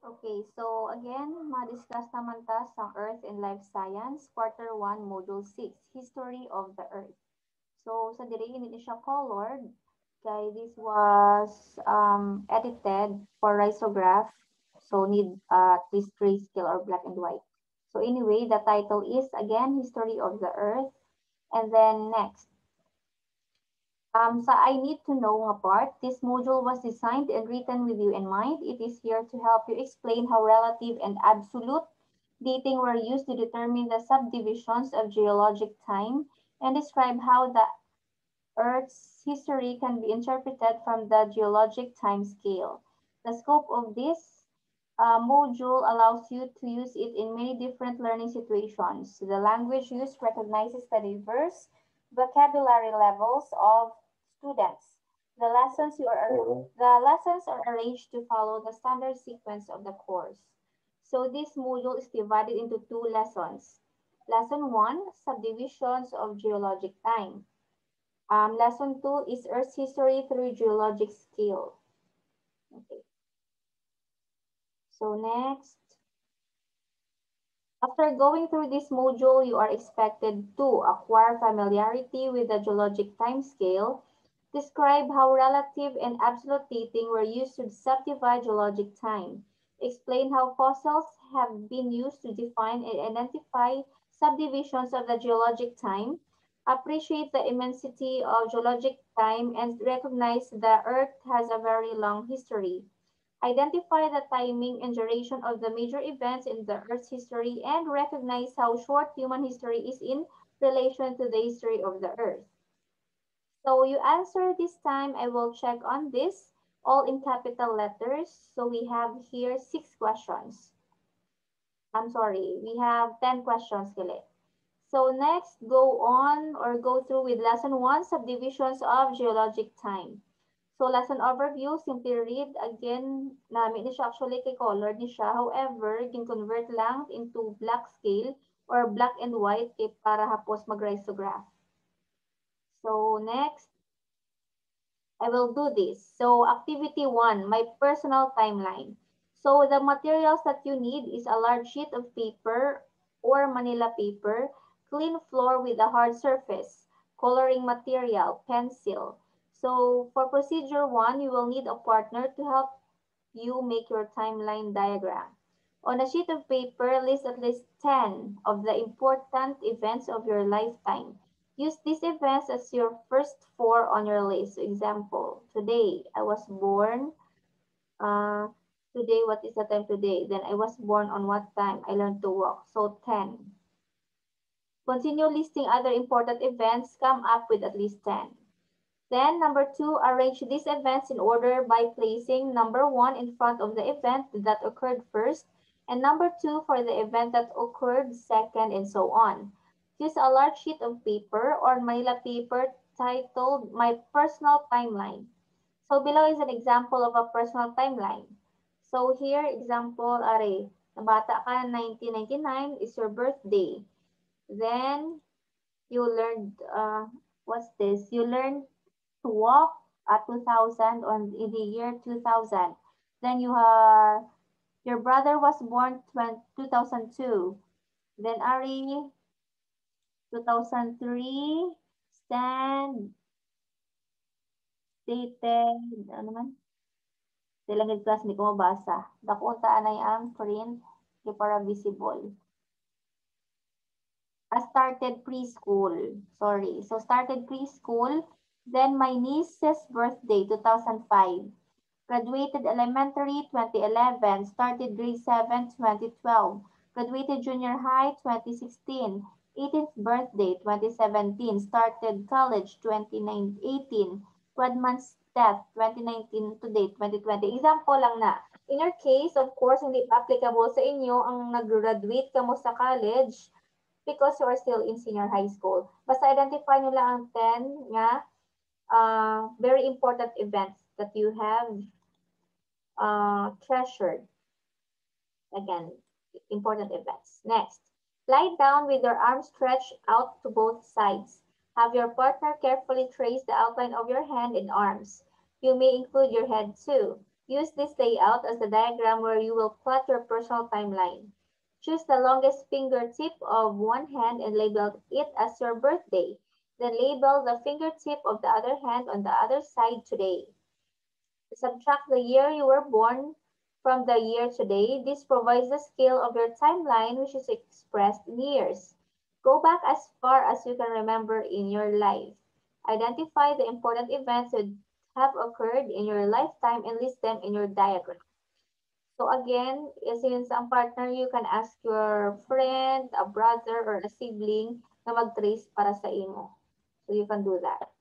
Okay, so again, ma-discuss naman ta sa Earth and Life Science, Quarter 1, Module 6, History of the Earth. So, sa diri, hindi siya colored. Kay this was edited for risograph. So, need at least grayscale or black and white. So, anyway, the title is, again, History of the Earth. And then next, sa I Need to Know nga part, this module was designed and written with you in mind. It is here to help you explain how relative and absolute dating were used to determine the subdivisions of geologic time and describe how the Earth's history can be interpreted from the geologic time scale. The scope of this module allows you to use it in many different learning situations. The language used recognizes the diverse vocabulary levels of students. The lessons are arranged to follow the standard sequence of the course. So this module is divided into two lessons. Lesson 1, Subdivisions of Geologic Time. Lesson 2 is Earth's history through geologic scale. Okay. So next, after going through this module, you are expected to acquire familiarity with the geologic time scale, describe how relative and absolute dating were used to subdivide geologic time, explain how fossils have been used to define and identify subdivisions of the geologic time, appreciate the immensity of geologic time, and recognize the Earth has a very long history. Identify the timing and duration of the major events in the Earth's history and recognize how short human history is in relation to the history of the Earth. So you answer this time. I will check on this, all in capital letters. So we have here 6 questions. I'm sorry, we have 10 questions, Kile. So next, go on or go through with lesson 1, subdivisions of geologic time. So lesson overview, simply read again namin ni siya actually kay colored ni siya. However, gin-convert lang into black scale or black and white kay para hapos mag-risograph. So next, I will do this. So activity 1, my personal timeline. So the materials that you need is a large sheet of paper or Manila paper, clean floor with a hard surface, coloring material, pencil. So for procedure 1, you will need a partner to help you make your timeline diagram. On a sheet of paper, list at least 10 of the important events of your lifetime. Use these events as your first 4 on your list. Example, today I was born. Uh, Today, what is the time today? Then I was born on what time? I learned to walk. So 10. Continue listing other important events. Come up with at least 10. Then number 2, arrange these events in order by placing number 1 in front of the event that occurred first and number 2 for the event that occurred second and so on. Use a large sheet of paper or Manila paper titled My Personal Timeline. So below is an example of a personal timeline. So here, example, are, nabata ka 1999 is your birthday. Then you learned, what's this? You learned to walk at 2000 or in the year 2000. Then you have your brother was born 2002. Then Ari 2003 stand dated ano man silang class hindi ko mabasa. Dako unta anay ang print kay para visible. I started preschool. Sorry. So started preschool. Then my niece's birthday, 2005. Graduated elementary, 2011. Started grade 7, 2012. Graduated junior high, 2016. 18th birthday, 2017. Started college, 2018. 12 months death, 2019 to date, 2020. Example lang na. In your case, of course, hindi applicable sa inyo ang nag-graduate ka mo sa college because you are still in senior high school. Basta identify nyo lang ang 10 nga very important events that you have treasured. Again, important events. Next, lie down with your arms stretched out to both sides. Have your partner carefully trace the outline of your hand and arms. You may include your head too. Use this layout as the diagram where you will plot your personal timeline. Choose the longest fingertip of one hand and label it as your birthday. Then label the fingertip of the other hand on the other side today. Subtract the year you were born from the year today. This provides the scale of your timeline, which is expressed in years. Go back as far as you can remember in your life. Identify the important events that have occurred in your lifetime and list them in your diagram. So again, since ang partner, you can ask your friend, a brother, or a sibling na mag-trace para sa imo. So you can do that.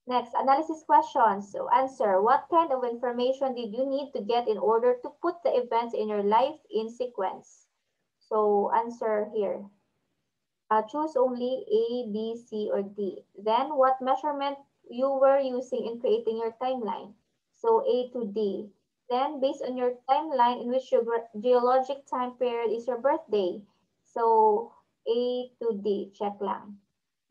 Next, analysis questions. So answer, what kind of information did you need to get in order to put the events in your life in sequence? So answer here. Choose only A, B, C, or D. Then what measurement you were using in creating your timeline? So A to D. Then based on your timeline in which your geologic time period is your birthday. So A to D, check lang.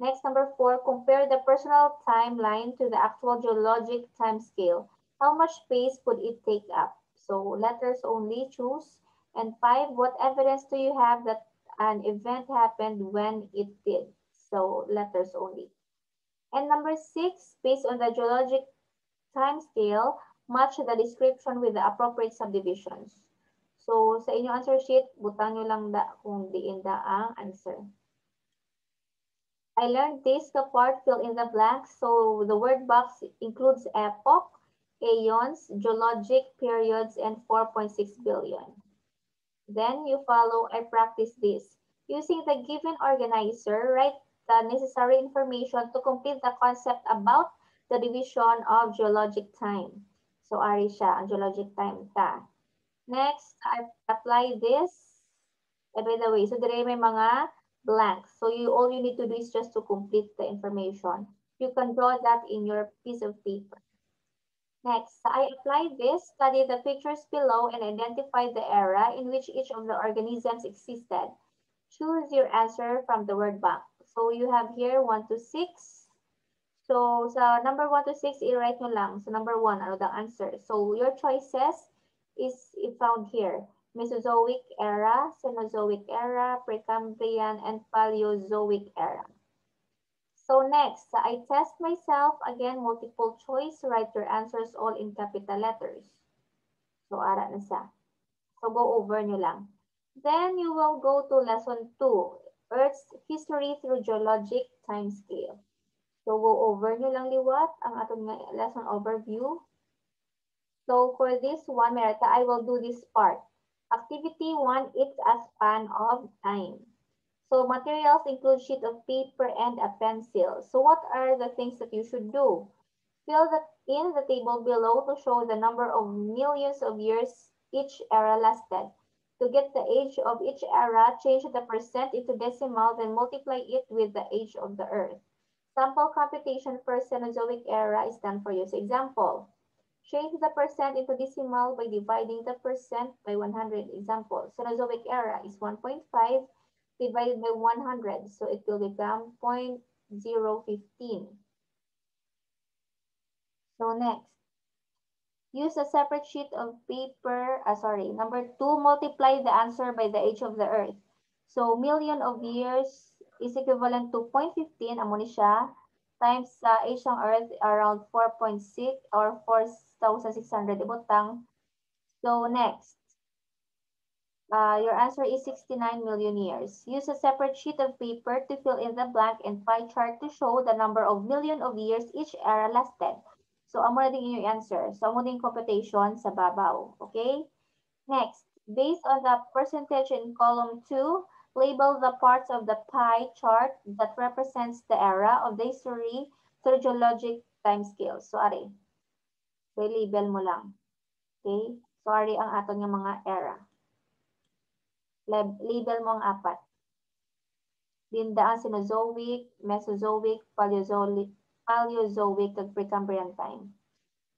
Next, number 4, compare the personal timeline to the actual geologic time scale. How much space would it take up? So letters only, choose. And 5, what evidence do you have that an event happened when it did? So letters only. And number 6, based on the geologic time scale, match the description with the appropriate subdivisions. So sa inyong answer sheet, butang nyo lang kung diin ang answer. I learned this part, fill in the blanks. So the word box includes epoch, aeons, geologic periods, and 4.6 billion. Then you follow, I practice this. Using the given organizer, write the necessary information to complete the concept about the division of geologic time. So ari siya, ang geologic time ta. Next, I apply this. And by the way, so dire may mga blanks. So all you need to do is just to complete the information. You can draw that in your piece of paper. Next, I apply this, study the pictures below, and identify the era in which each of the organisms existed. Choose your answer from the word bank. So you have here 1 to 6. So sa number 1 to 6, i-write nyo lang. So number 1, ano the answer? So your choices is found here. Mesozoic era, Cenozoic era, Precambrian, and Paleozoic era. So next, I test myself. Again, multiple choice. Write your answers all in capital letters. So ara na siya. So go over nyo lang. Then you will go to lesson 2, Earth's history through geologic time scale. So go over nyo lang liwat ang atong lesson overview. So for this one, Merita, I will do this part. Activity 1, it's a span of time. So materials include sheet of paper and a pencil. So what are the things that you should do? Fill in the table below to show the number of millions of years each era lasted. To get the age of each era, change the percent into decimal, then multiply it with the age of the Earth. Sample computation for Cenozoic era is done for you. So example, change the percent into decimal by dividing the percent by 100. Example, Cenozoic era is 1.5 divided by 100. So it will become 0.015. So next, use a separate sheet of paper. Number 2, multiply the answer by the age of the Earth. So million of years is equivalent to 0.15, amo ni siya, times sa age ng Earth around 4.6 or 4,600 ibutang. So next, your answer is 69 million years. Use a separate sheet of paper to fill in the blank and pie chart to show the number of million of years each era lasted. So, amo na din yung answer. So, amo din computation sa babaw. Okay? Next, based on the percentage in column 2, label the parts of the pie chart that represents the era of the history through geologic time scale. So, ari. So, label mo lang. Okay? So, ari ang aton yung mga era. Label mo ang 4. Dinda ang Cenozoic, Mesozoic, Paleozoic, ag Precambrian time.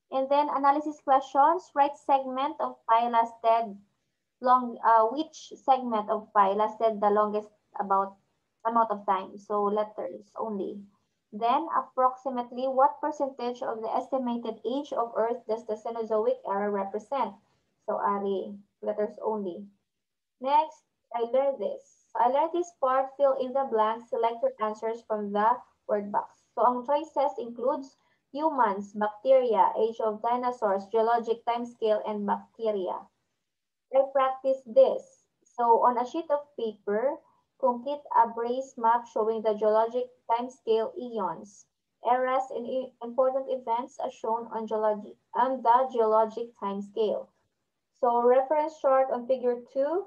And then analysis questions. Write segment of pie lasted which segment of pie lasted the longest amount of time. So letters only. Then, approximately what percentage of the estimated age of Earth does the Cenozoic era represent? So, Ari, letters only. Next, I learned this. So, I learned this part, fill in the blanks, select your answers from the word box. So, ang choices includes humans, bacteria, age of dinosaurs, geologic timescale, and bacteria. I practice this. So on a sheet of paper, complete a brace map showing the geologic timescale eons, eras, and important events as shown on the geologic timescale. So reference chart on figure 2,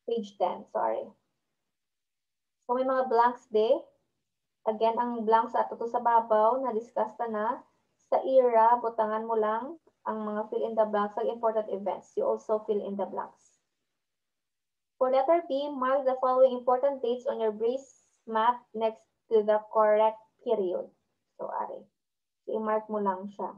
page 10, sorry. So may mga blanks day. Again, ang blanks ato to sa babaw, na-discuss na. Sa era, butangan mo lang ang mga fill in the blanks ng important events. You also fill in the blanks. For letter B, mark the following important dates on your brace map next to the correct period. So, ari. So, i-mark mo lang siya.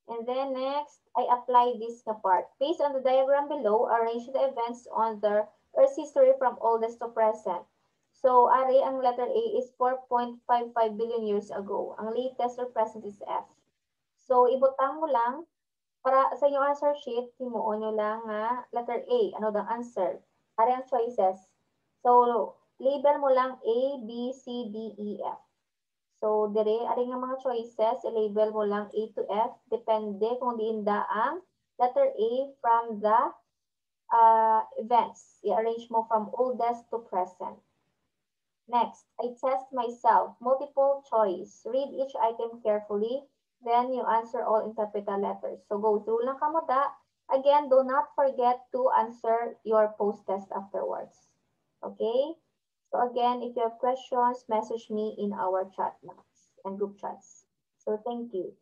And then next, I apply this na part. Based on the diagram below, arrange the events on the Earth's history from oldest to present. So, ari, ang letter A is 4.55 billion years ago. Ang latest or present is F. So, ibutang mo lang, para sa inyong answer sheet, himuon nyo lang nga letter A. Ano daw answer? Ari ang choices. So, label mo lang A, B, C, D, E, F. So, dire, ari nga mga choices, i-label mo lang A to F. Depende kung diinda ang letter A from the events. I-arrange mo from oldest to present. Next, I test myself. Multiple choice. Read each item carefully. Then you answer all in capital letters. So go through lang kamo da. Again, do not forget to answer your post-test afterwards. Okay? So again, if you have questions, message me in our chat box and group chats. So thank you.